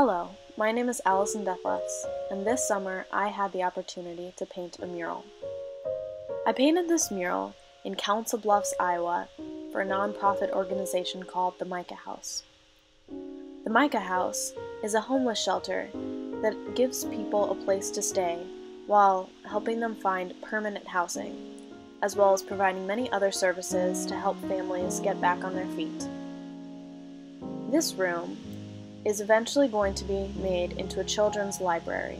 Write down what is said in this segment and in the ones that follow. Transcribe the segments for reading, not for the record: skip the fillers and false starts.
Hello, my name is Allison Deathless, and this summer I had the opportunity to paint a mural. I painted this mural in Council Bluffs, Iowa, for a nonprofit organization called the Micah House. The Micah House is a homeless shelter that gives people a place to stay while helping them find permanent housing, as well as providing many other services to help families get back on their feet. This room is eventually going to be made into a children's library.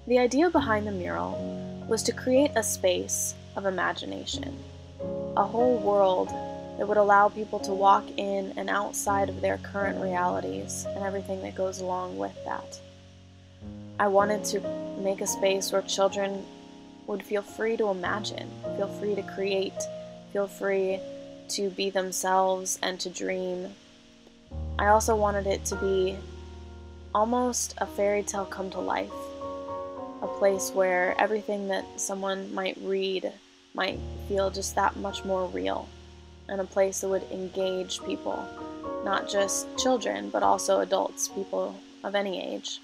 The idea behind the mural was to create a space of imagination, a whole world that would allow people to walk in and outside of their current realities and everything that goes along with that. I wanted to make a space where children would feel free to imagine, feel free to create, feel free to be themselves and to dream. I also wanted it to be almost a fairy tale come to life, a place where everything that someone might read might feel just that much more real, and a place that would engage people, not just children, but also adults, people of any age.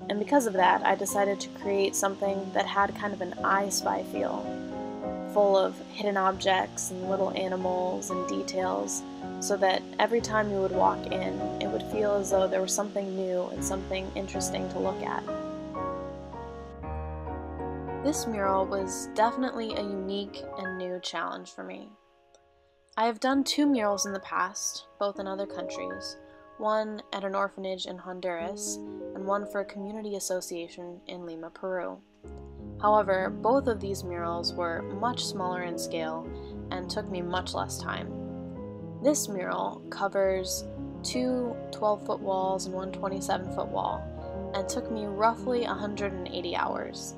And because of that, I decided to create something that had kind of an I Spy feel, full of hidden objects and little animals and details, so that every time you would walk in, it would feel as though there was something new and something interesting to look at. This mural was definitely a unique and new challenge for me. I have done 2 murals in the past, both in other countries, one at an orphanage in Honduras and one for a community association in Lima, Peru. However, both of these murals were much smaller in scale and took me much less time. This mural covers 2 12-foot walls and one 27-foot wall, and took me roughly 180 hours.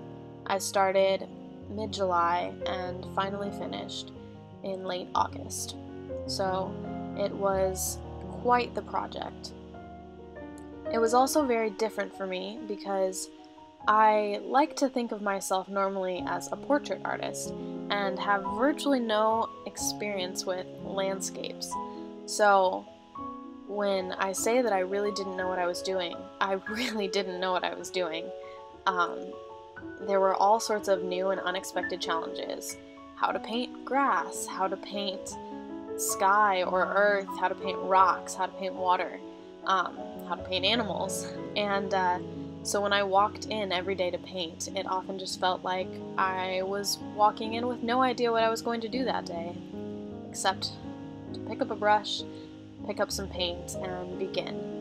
I started mid-July and finally finished in late August, so it was quite the project. It was also very different for me because I like to think of myself normally as a portrait artist and have virtually no experience with landscapes. So when I say that I really didn't know what I was doing, I really didn't know what I was doing. There were all sorts of new and unexpected challenges. How to paint grass, how to paint sky or earth, how to paint rocks, how to paint water, how to paint animals. And so when I walked in every day to paint, it often just felt like I was walking in with no idea what I was going to do that day, except to pick up a brush, pick up some paint, and begin.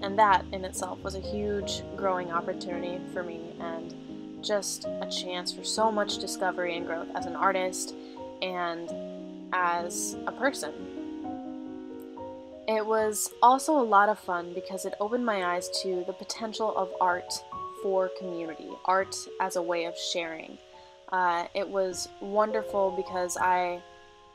And that in itself was a huge growing opportunity for me, and just a chance for so much discovery and growth as an artist and as a person. It was also a lot of fun because it opened my eyes to the potential of art for community, art as a way of sharing. It was wonderful because I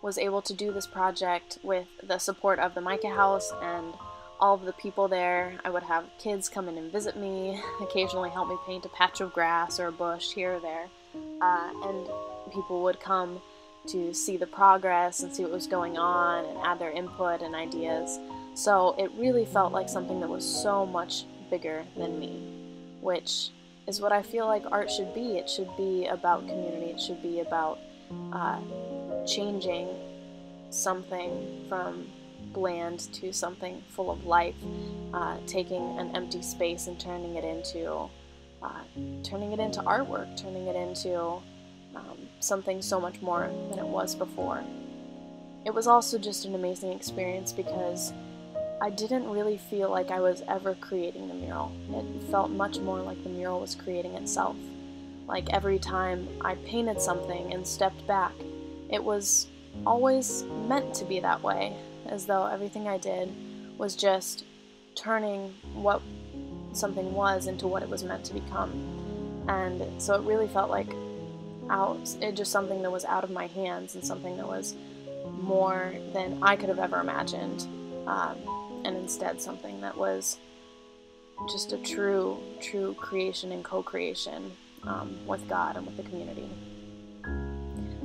was able to do this project with the support of the Micah House and all of the people there. I would have kids come in and visit me, occasionally help me paint a patch of grass or a bush here or there, and people would come to see the progress and see what was going on and add their input and ideas. So it really felt like something that was so much bigger than me, which is what I feel like art should be. It should be about community. It should be about changing something from bland to something full of life, taking an empty space and turning it into artwork, turning it into something so much more than it was before. It was also just an amazing experience because I didn't really feel like I was ever creating the mural. It felt much more like the mural was creating itself. Like every time I painted something and stepped back, it was always meant to be that way, as though everything I did was just turning what something was into what it was meant to become. And so it really felt like just something that was out of my hands and something that was more than I could have ever imagined, and instead something that was just a true creation and co-creation with God and with the community.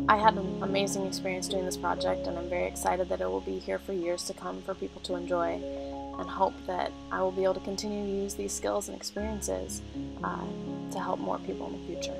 I had an amazing experience doing this project, and I'm very excited that it will be here for years to come for people to enjoy, and hope that I will be able to continue to use these skills and experiences to help more people in the future.